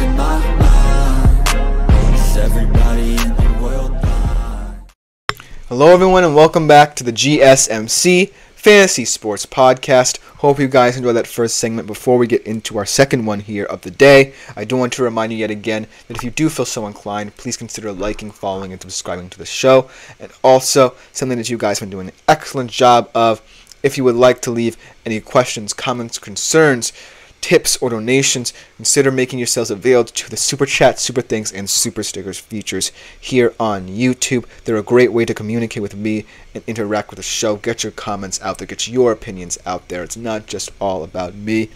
in my mind. Is everybody in the world blind? Hello everyone and welcome back to the GSMC Fantasy Sports Podcast. Hope you guys enjoyed that first segment. Before we get into our second one here of the day, I do want to remind you yet again that if you do feel so inclined, please consider liking, following, and subscribing to the show. And also, something that you guys have been doing an excellent job of, if you would like to leave any questions, comments, concerns, tips, or donations, consider making yourselves available to the Super Chat, Super Thanks, and Super Stickers features here on YouTube. They're a great way to communicate with me and interact with the show. Get your comments out there. Get your opinions out there. It's not just all about me.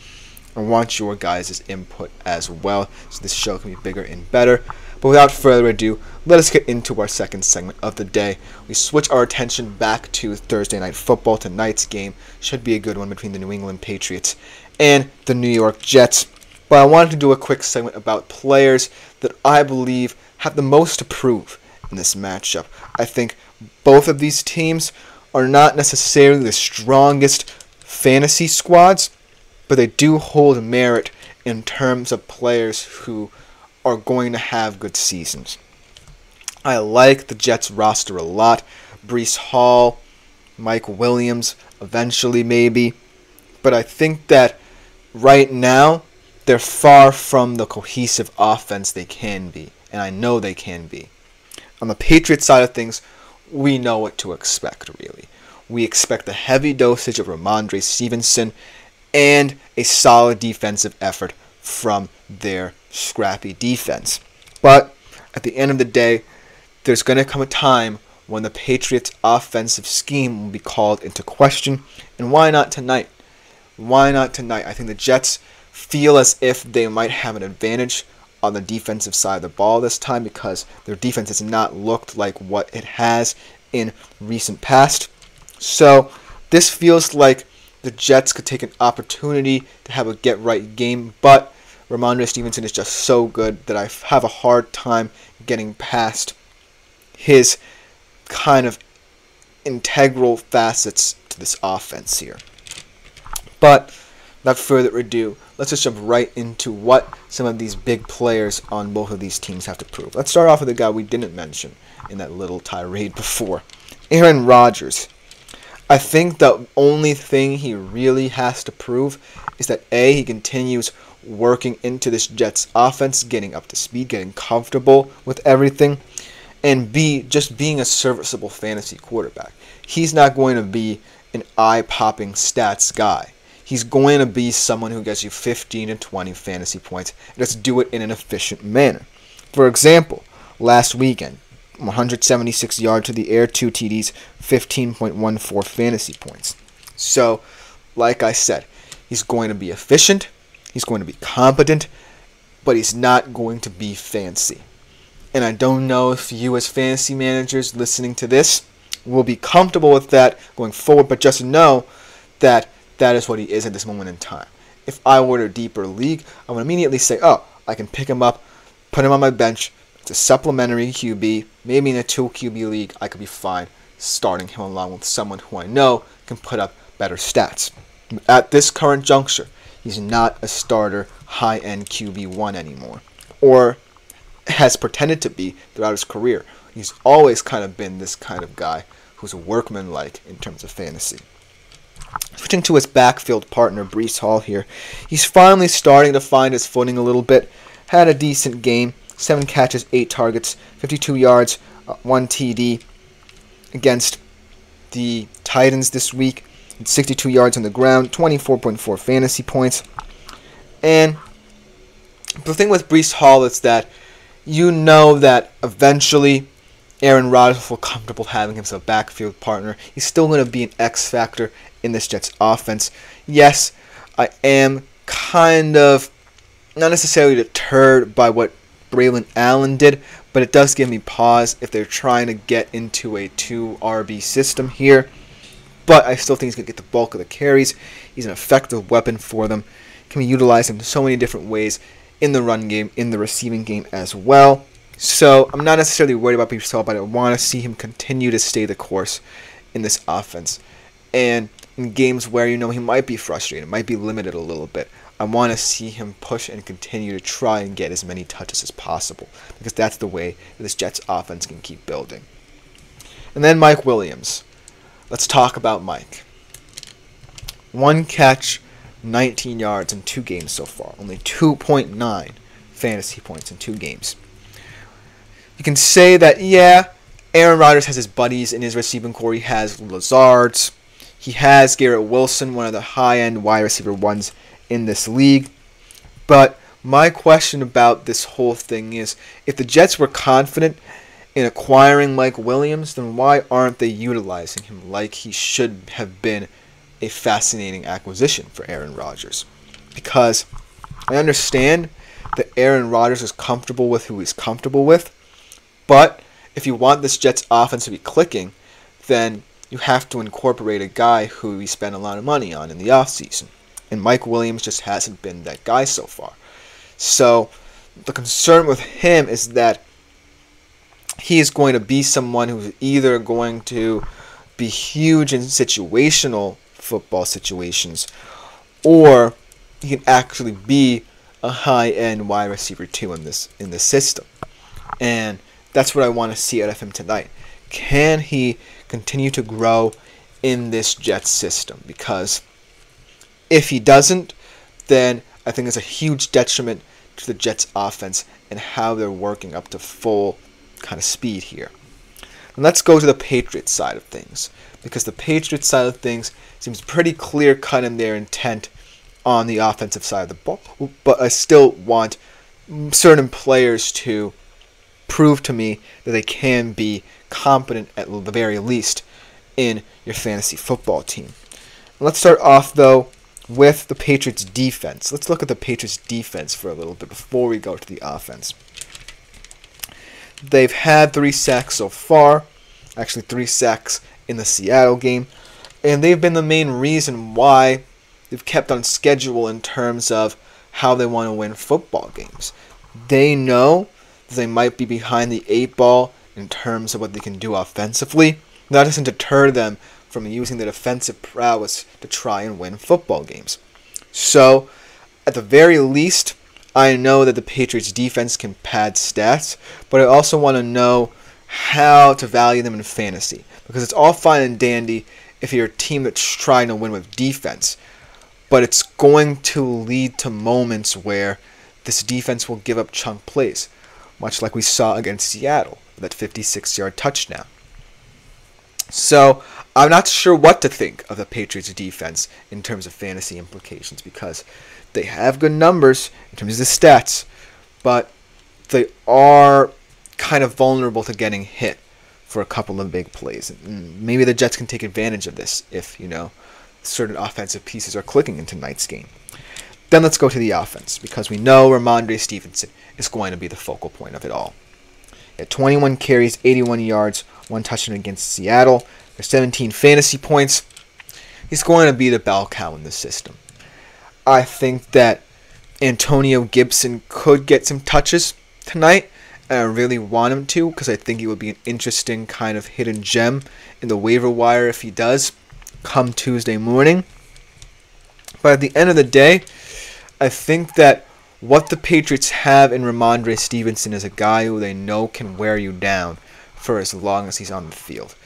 I want your guys' input as well, so this show can be bigger and better. But without further ado, let us get into our second segment of the day. We switch our attention back to Thursday Night Football. Tonight's game should be a good one between the New England Patriots and the New York Jets. But I wanted to do a quick segment about players that I believe have the most to prove in this matchup. I think both of these teams are not necessarily the strongest fantasy squads, but they do hold merit in terms of players who are going to have good seasons. I like the Jets roster a lot. Breece Hall, Mike Williams, eventually maybe. But I think that right now, they're far from the cohesive offense they can be. And I know they can be. On the Patriots side of things, we know what to expect, really. We expect a heavy dosage of Ramondre Stevenson and a solid defensive effort from their scrappy defense. But at the end of the day, there's going to come a time when the Patriots' offensive scheme will be called into question. And why not tonight? Why not tonight? I think the Jets feel as if they might have an advantage on the defensive side of the ball this time because their defense has not looked like what it has in recent past. So this feels like the Jets could take an opportunity to have a get-right game, but Ramondre Stevenson is just so good that I have a hard time getting past his kind of integral facets to this offense here. But without further ado, let's just jump right into what some of these big players on both of these teams have to prove. Let's start off with a guy we didn't mention in that little tirade before, Aaron Rodgers. I think the only thing he really has to prove is that A, he continues working into this Jets offense, getting up to speed, getting comfortable with everything, and B, just being a serviceable fantasy quarterback. He's not going to be an eye-popping stats guy. He's going to be someone who gets you 15 to 20 fantasy points, and just do it in an efficient manner. For example, last weekend, 176 yards to the air, 2 TDs, 15.14 fantasy points. So, like I said, he's going to be efficient, he's going to be competent, but he's not going to be fancy. And I don't know if you as fantasy managers listening to this will be comfortable with that going forward, but just know that that is what he is at this moment in time. If I were a deeper league, I would immediately say, oh, I can pick him up, put him on my bench. It's a supplementary QB. Maybe in a 2 QB league, I could be fine starting him along with someone who I know can put up better stats. At this current juncture, he's not a starter high-end QB1 anymore, or has pretended to be throughout his career. He's always kind of been this kind of guy who's workmanlike in terms of fantasy. Switching to his backfield partner, Breece Hall here. He's finally starting to find his footing a little bit. Had a decent game. 7 catches, 8 targets, 52 yards, 1 TD against the Titans this week. 62 yards on the ground, 24.4 fantasy points. And the thing with Breece Hall is that you know that eventually Aaron Rodgers will feel comfortable having him as a backfield partner. He's still going to be an X factor in this Jets offense. Yes, I am kind of not necessarily deterred by what Braylon Allen did, but it does give me pause if they're trying to get into a 2 RB system here. But I still think he's going to get the bulk of the carries. He's an effective weapon for them. Can be utilized in so many different ways in the run game, in the receiving game as well. So I'm not necessarily worried about Breece Hall, but I want to see him continue to stay the course in this offense. And in games where, he might be frustrated, might be limited a little bit, I want to see him push and continue to try and get as many touches as possible, because that's the way that this Jets offense can keep building. And then Mike Williams. Let's talk about Mike. 1 catch, 19 yards in 2 games so far. Only 2.9 fantasy points in 2 games. You can say that, yeah, Aaron Rodgers has his buddies in his receiving core. He has Lazard's. He has Garrett Wilson, one of the high-end wide receiver ones in this league. But my question about this whole thing is, if the Jets were confident in acquiring Mike Williams, then why aren't they utilizing him like he should have been a fascinating acquisition for Aaron Rodgers? Because I understand that Aaron Rodgers is comfortable with who he's comfortable with, but if you want this Jets offense to be clicking, then you have to incorporate a guy who we spent a lot of money on in the offseason. And Mike Williams just hasn't been that guy so far. So the concern with him is that he is going to be someone who's either going to be huge in situational football situations, or he can actually be a high-end wide receiver too in this system. And that's what I want to see out of him tonight. Can he continue to grow in this Jets system? Because if he doesn't, then I think it's a huge detriment to the Jets offense and how they're working up to full kind of speed here. And let's go to the Patriots side of things, because the Patriots side of things seems pretty clear-cut in their intent on the offensive side of the ball, but I still want certain players to prove to me that they can be competent at the very least in your fantasy football team. Let's start off, though, with the Patriots defense. Let's look at the Patriots defense for a little bit before we go to the offense. They've had 3 sacks so far, actually 3 sacks in the Seattle game, and they've been the main reason why they've kept on schedule in terms of how they want to win football games. They know that they might be behind the 8 ball in terms of what they can do offensively. That doesn't deter them from using their defensive prowess to try and win football games. So, at the very least, I know that the Patriots defense can pad stats, but I also want to know how to value them in fantasy, because it's all fine and dandy if you're a team that's trying to win with defense, but it's going to lead to moments where this defense will give up chunk plays, much like we saw against Seattle with that 56-yard touchdown. So I'm not sure what to think of the Patriots defense in terms of fantasy implications, because they have good numbers in terms of the stats, but they are kind of vulnerable to getting hit for a couple of big plays. And maybe the Jets can take advantage of this if, certain offensive pieces are clicking in tonight's game. Then let's go to the offense, because we know Ramondre Stevenson is going to be the focal point of it all. At 21 carries, 81 yards, 1 touchdown against Seattle. There's 17 fantasy points. He's going to be the bell cow in this system. I think that Antonio Gibson could get some touches tonight, and I really want him to, because I think he would be an interesting kind of hidden gem in the waiver wire if he does come Tuesday morning. But at the end of the day, I think that what the Patriots have in Ramondre Stevenson is a guy who they know can wear you down for as long as he's on the field.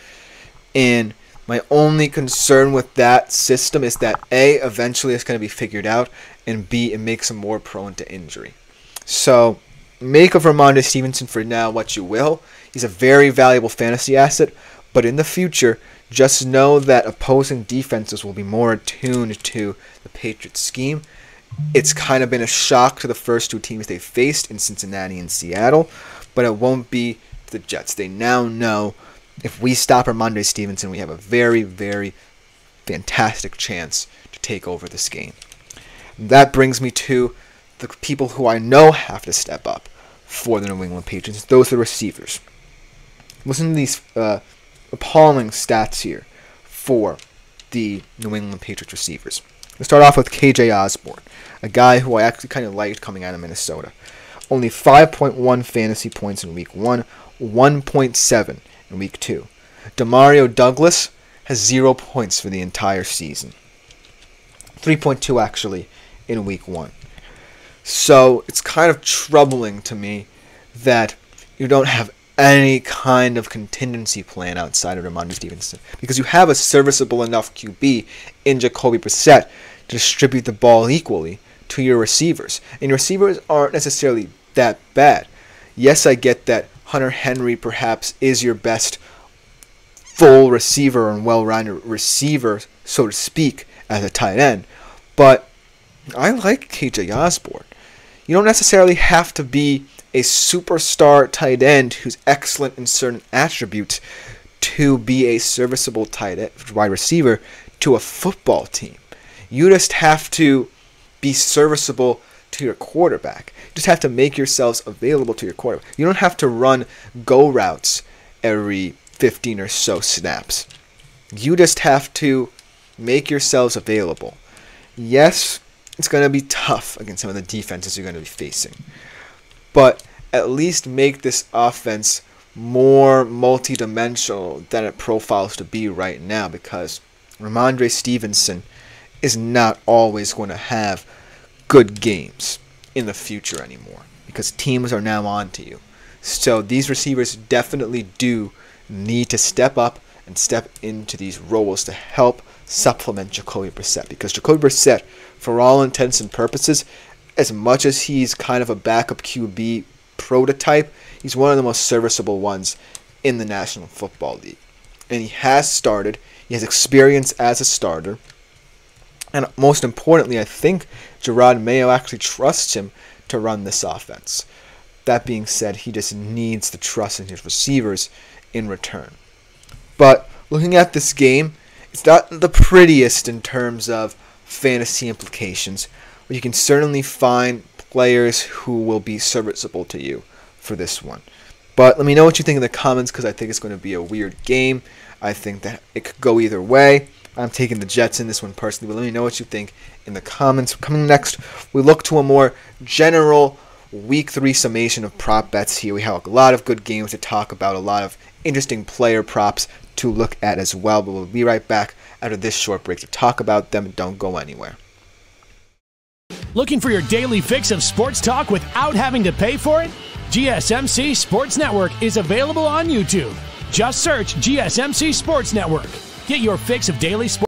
And my only concern with that system is that A, eventually it's going to be figured out, and B, it makes him more prone to injury. So make of Ramondre Stevenson for now what you will. He's a very valuable fantasy asset, but in the future, just know that opposing defenses will be more attuned to the Patriots scheme. It's kind of been a shock to the first 2 teams they faced in Cincinnati and Seattle, but it won't be the Jets. They now know if we stop Ramondre Stevenson, we have a very, very fantastic chance to take over this game. That brings me to the people who I know have to step up for the New England Patriots. Those are the receivers. Listen to these appalling stats here for the New England Patriots receivers. Let's start off with KJ Osborne, a guy who I actually kind of liked coming out of Minnesota. Only 5.1 fantasy points in Week 1, 1.7 in Week 2. Demario Douglas has 0 points for the entire season. 3.2 actually in week 1. So it's kind of troubling to me that you don't have any kind of contingency plan outside of Ramondre Stevenson, because you have a serviceable enough QB in Jacoby Brissett to distribute the ball equally to your receivers. And your receivers aren't necessarily that bad. Yes, I get that Hunter Henry perhaps is your best full receiver and well-rounded receiver, so to speak, as a tight end. But I like KJ Osborne. You don't necessarily have to be a superstar tight end who's excellent in certain attributes to be a serviceable tight end, wide receiver to a football team. You just have to be serviceable to your quarterback. You just have to make yourselves available to your quarterback. You don't have to run go routes every 15 or so snaps. You just have to make yourselves available. Yes, it's going to be tough against some of the defenses you're going to be facing, but at least make this offense more multi-dimensional than it profiles to be right now, because Ramondre Stevenson is not always going to have good games in the future anymore, because teams are now on to you. So these receivers definitely do need to step up and step into these roles to help supplement Jacoby Brissett, because Jacoby Brissett, for all intents and purposes, as much as he's kind of a backup QB prototype, he's one of the most serviceable ones in the National Football League. And he has started, he has experience as a starter, and most importantly, I think Gerard Mayo actually trusts him to run this offense. That being said, he just needs the trust in his receivers in return. But looking at this game, it's not the prettiest in terms of fantasy implications, but you can certainly find players who will be serviceable to you for this one. But let me know what you think in the comments, because I think it's going to be a weird game. I think that it could go either way. I'm taking the Jets in this one personally, but let me know what you think in the comments. Coming next, we look to a more general Week 3 summation of prop bets here. We have a lot of good games to talk about, a lot of interesting player props to look at as well, but we'll be right back after this short break to talk about them. Don't go anywhere. Looking for your daily fix of sports talk without having to pay for it? GSMC Sports Network is available on YouTube. Just search GSMC Sports Network. Get your fix of daily sports.